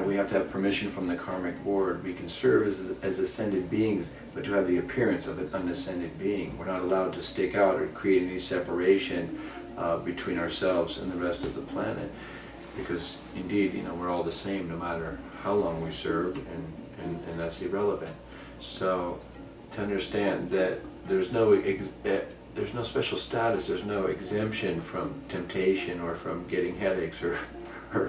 we have to have permission from the karmic board. We can serve as ascended beings, but to have the appearance of an unascended being. We're not allowed to stick out or create any separation between ourselves and the rest of the planet, because indeed, we're all the same no matter how long we served, and that's irrelevant. So to understand that there's no special status, there's no exemption from temptation or from getting headaches or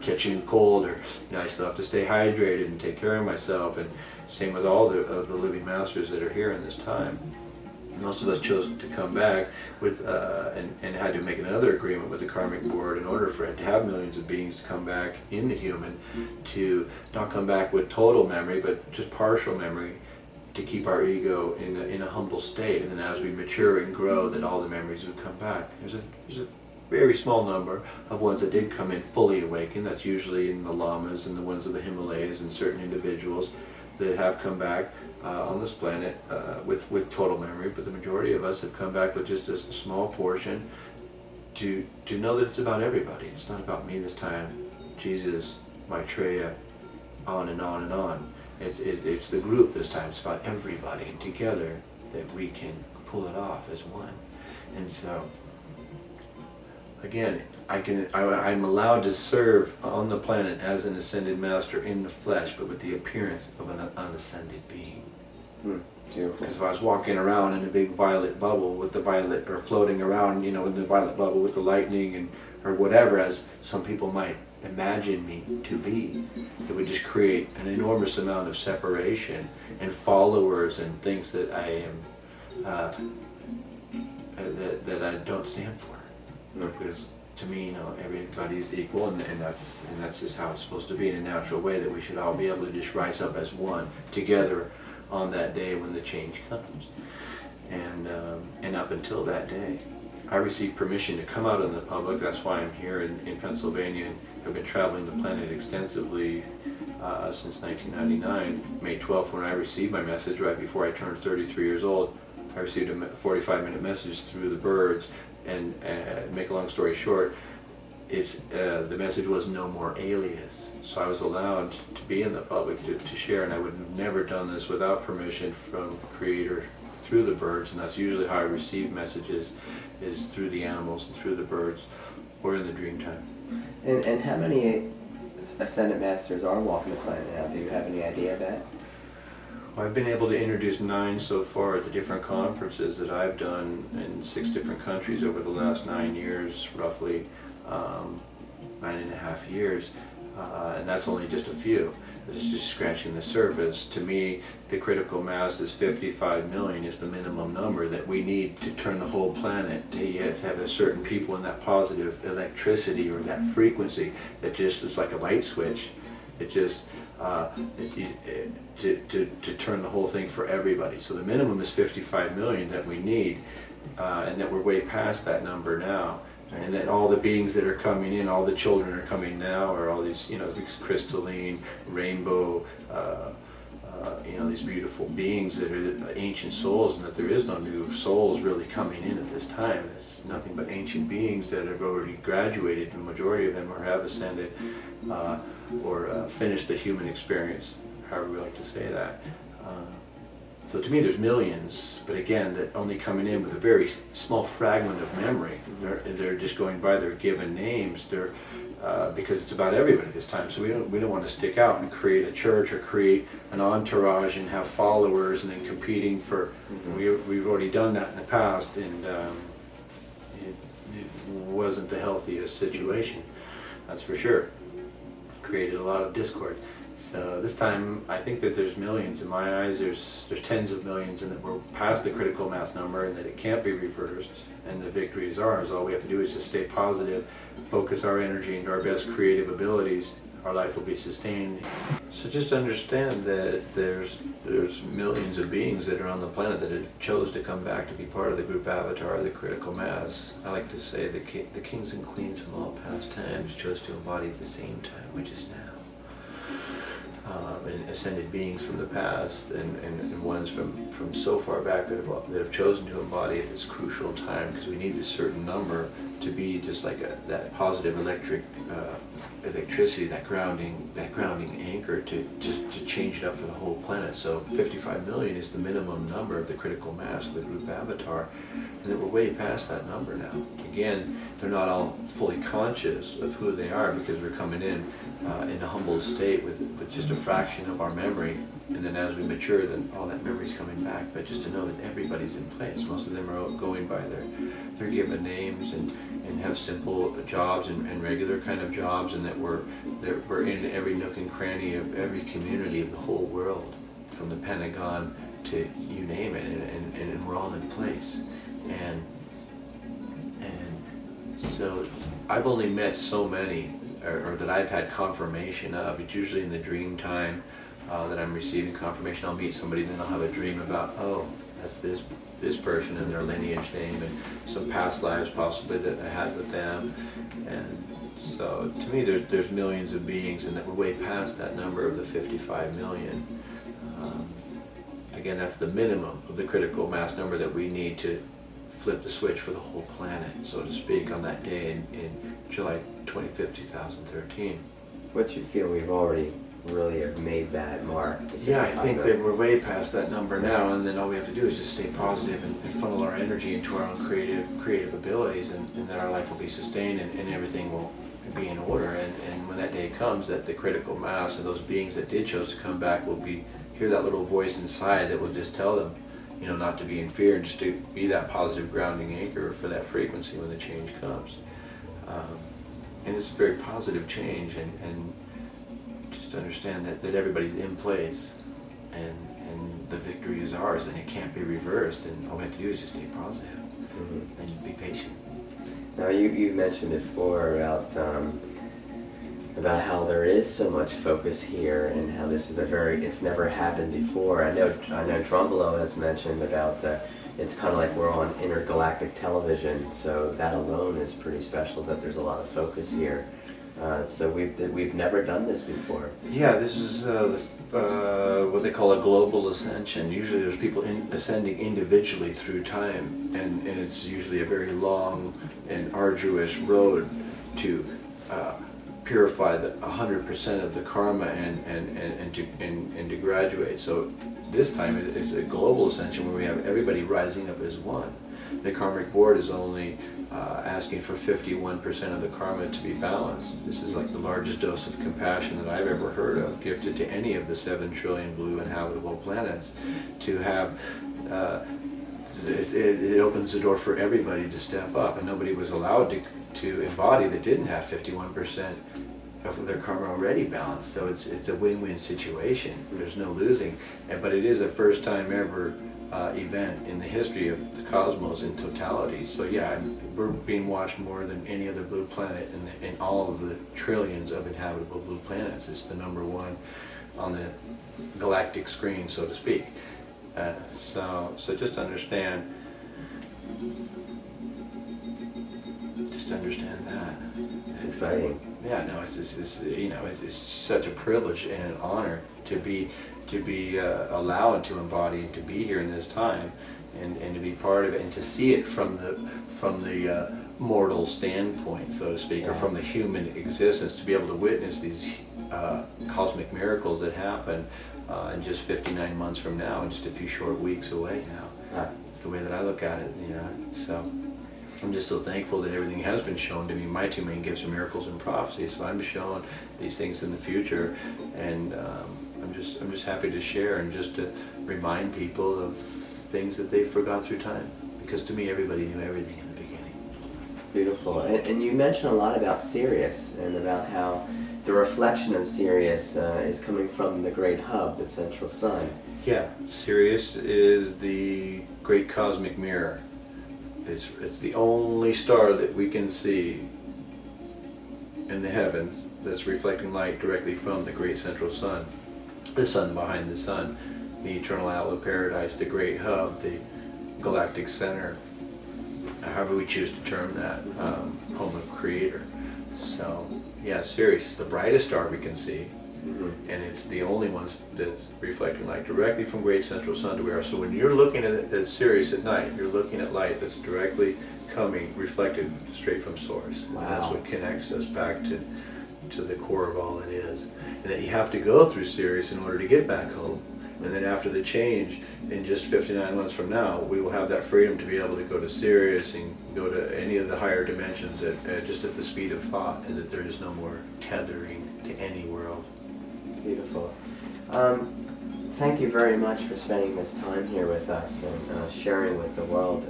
catching a cold, or I still have to stay hydrated and take care of myself, and same with all of the living masters that are here in this time. Most of us chose to come back with and had to make another agreement with the karmic board in order for it to have millions of beings to come back in the human, to not come back with total memory but just partial memory, to keep our ego in a humble state, and then as we mature and grow, that all the memories would come back. There's a very small number of ones that did come in fully awakened. That's usually in the lamas and the ones of the Himalayas, and certain individuals that have come back on this planet with total memory, but the majority of us have come back with just a small portion to know that it's about everybody. It's not about me this time, Jesus, Maitreya, on and on and on. It's the group this time. It's about everybody, and together that we can pull it off as one. And so, again, I'm allowed to serve on the planet as an ascended master in the flesh, but with the appearance of an unascended being. Because if I was walking around in a big violet bubble with the violet, or floating around, in the violet bubble with the lightning or whatever, as some people might imagine me to be, it would just create an enormous amount of separation and followers and things that I am that I don't stand for. Because to me, everybody's equal, and that's just how it's supposed to be, in a natural way, that we should all be able to just rise up as one together on that day when the change comes. And up until that day, I received permission to come out in the public. That's why I'm here in Pennsylvania, and I've been traveling the planet extensively since 1999. May 12th, when I received my message, right before I turned 33 years old, I received a 45-minute message through the birds, and make a long story short, the message was no more alias. So I was allowed to be in the public to share, and I would have never done this without permission from Creator through the birds, and that's usually how I receive messages, is through the animals and through the birds, or in the dream time. And how many Ascended Masters are walking the planet now? Do you have any idea of that? Well, I've been able to introduce 9 so far at the different conferences that I've done in 6 different countries over the last 9 years, roughly 9.5 years, and that's only just a few. It's just scratching the surface. To me, the critical mass is 55 million is the minimum number that we need to turn the whole planet. To have a certain people in that positive electricity, or that frequency that just is like a light switch. It just to turn the whole thing for everybody. So the minimum is 55 million that we need, and that we're way past that number now. And that all the beings that are coming in, all the children are coming now, or all these, these crystalline, rainbow, these beautiful beings that are the ancient souls, and that there is no new souls really coming in at this time. It's nothing but ancient beings that have already graduated. The majority of them have ascended or finished the human experience, however we like to say that. So to me, there's millions, but again, that only coming in with a very small fragment of memory. They're just going by their given names. Because it's about everybody this time. So we don't want to stick out and create a church or create an entourage and have followers and then competing for. We've already done that in the past, and it wasn't the healthiest situation. That's for sure. Created a lot of discord. So this time, I think that there's millions. In my eyes, there's tens of millions, and that we're past the critical mass number, and that it can't be reversed, and the victory is ours. All we have to do is just stay positive, focus our energy into our best creative abilities. Our life will be sustained. So just understand that there's millions of beings that are on the planet that have chose to come back to be part of the group avatar, the critical mass. I like to say the kings and queens from all past times chose to embody the same time, which is now. ascended beings from the past, and ones from so far back that have chosen to embody at this crucial time, because we need this certain number to be just like that positive electricity, that grounding anchor to change it up for the whole planet. So 55 million is the minimum number of the critical mass of the group avatar, and that we're way past that number now. Again, they're not all fully conscious of who they are, because we're coming in a humble state with just a fraction of our memory, and then as we mature, then all that memory's coming back. But just to know that everybody's in place. Most of them are going by their given names and have simple jobs and regular kind of jobs, and that we're in every nook and cranny of every community of the whole world, from the Pentagon to you name it, and we're all in place. And so I've only met so many, or that I've had confirmation of. It's usually in the dream time that I'm receiving confirmation. I'll meet somebody, then I'll have a dream about, oh, that's this person and their lineage name and some past lives possibly that I had with them. And so to me, there's millions of beings, and that we're way past that number of the 55 million. Again, that's the minimum of the critical mass number that we need to flip the switch for the whole planet, so to speak, on that day in July 25th, 2013. What you feel we've already really have made that mark? Yeah, I think that we're way past that number now, and then all we have to do is just stay positive and funnel our energy into our own creative abilities, and that our life will be sustained, and everything will be in order. And when that day comes, that the critical mass of those beings that did chose to come back will hear that little voice inside that will just tell them, not to be in fear, and just to be that positive grounding anchor for that frequency when the change comes. And it's a very positive change, and just to understand that everybody's in place, and the victory is ours, and it can't be reversed, and all we have to do is just stay positive and be patient. Now you mentioned before about how there is so much focus here, and how this is it's never happened before. I know Drumbolo has mentioned about it's kind of like we're on intergalactic television, so that alone is pretty special, that there's a lot of focus here. So we've never done this before. Yeah, this is what they call a global ascension. Usually there's people ascending individually through time, and it's usually a very long and arduous road to purify 100% of the karma and to graduate. So this time it's a global ascension where we have everybody rising up as one. The karmic board is only asking for 51% of the karma to be balanced. This is like the largest dose of compassion that I've ever heard of, gifted to any of the 7 trillion blue inhabitable planets. To have, it opens the door for everybody to step up, and nobody was allowed to embody that didn't have 51% of their karma already balanced. So it's a win-win situation. There's no losing, but it is a first time ever event in the history of the cosmos in totality. So yeah, we're being watched more than any other blue planet in all of the trillions of inhabitable blue planets. It's the '1 on the galactic screen, so to speak. So just understand that. Exciting. Yeah, no, it's such a privilege and an honor to be allowed to embody, to be here in this time, and to be part of it, and to see it from the mortal standpoint, so to speak, or from the human existence, to be able to witness these cosmic miracles that happen in just 59 months from now, and just a few short weeks away now. It's the way that I look at it, So I'm just so thankful that everything has been shown to me. My 2 main gifts are miracles and prophecy, so I'm shown these things in the future, and I'm just happy to share and just to remind people of things that they forgot through time, because to me everybody knew everything in the beginning. Beautiful. And you mentioned a lot about Sirius, and about how the reflection of Sirius is coming from the great hub, the central sun. Yeah, Sirius is the great cosmic mirror. It's the only star that we can see in the heavens that's reflecting light directly from the great central sun, the sun behind the sun, the eternal outlet of paradise, the great hub, the galactic center, however we choose to term that, home of creator. So yeah, Sirius is the brightest star we can see. And it's the only ones that's reflecting light directly from great central sun to where. So when you're looking at Sirius at night, you're looking at light that's directly coming, reflected straight from source. Wow. And that's what connects us back to the core of all it is. And that you have to go through Sirius in order to get back home. And then after the change, in just 59 months from now, we will have that freedom to be able to go to Sirius and go to any of the higher dimensions just at the speed of thought, and that there is no more tethering to any world. Beautiful. Thank you very much for spending this time here with us and sharing with the world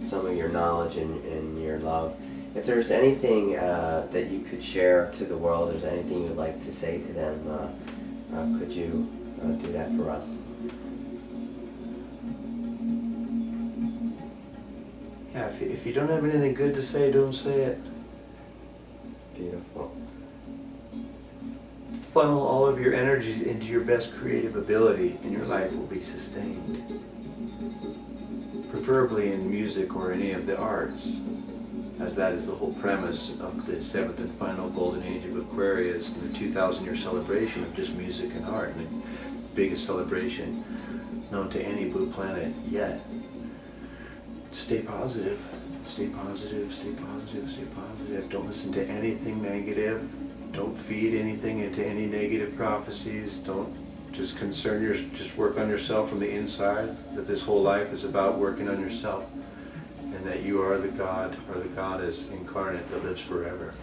some of your knowledge and your love. If there's anything that you could share to the world, or anything you'd like to say to them, could you do that for us? Yeah, if you don't have anything good to say, don't say it. Beautiful. Funnel all of your energies into your best creative ability, and your life will be sustained. Preferably in music or any of the arts, as that is the whole premise of the 7th and final golden age of Aquarius, and the 2,000-year celebration of just music and art, and the biggest celebration known to any blue planet yet. Stay positive, stay positive, stay positive, stay positive. Don't listen to anything negative. Don't feed anything into any negative prophecies. Don't just just work on yourself from the inside. That this whole life is about working on yourself, and that you are the God or the Goddess incarnate that lives forever.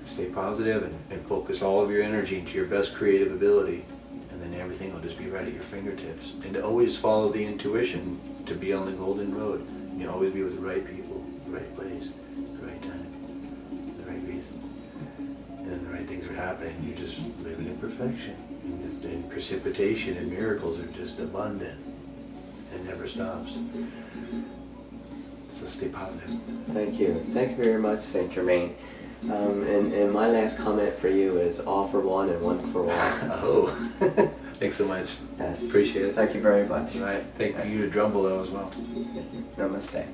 Stay positive and focus all of your energy into your best creative ability, and then everything will just be right at your fingertips. And to always follow the intuition to be on the golden road. And you always be with the right people, the right place, the right time, the right reason. And then the right things are happening. You're just living in perfection. And precipitation and miracles are just abundant. It never stops. So stay positive. Thank you. Thank you very much, Saint Germain. And my last comment for you is all for one and one for all. Oh, thanks so much. Yes. Appreciate it. Thank you very much. All right. Thank you to Drum Below as well. Thank you. Namaste.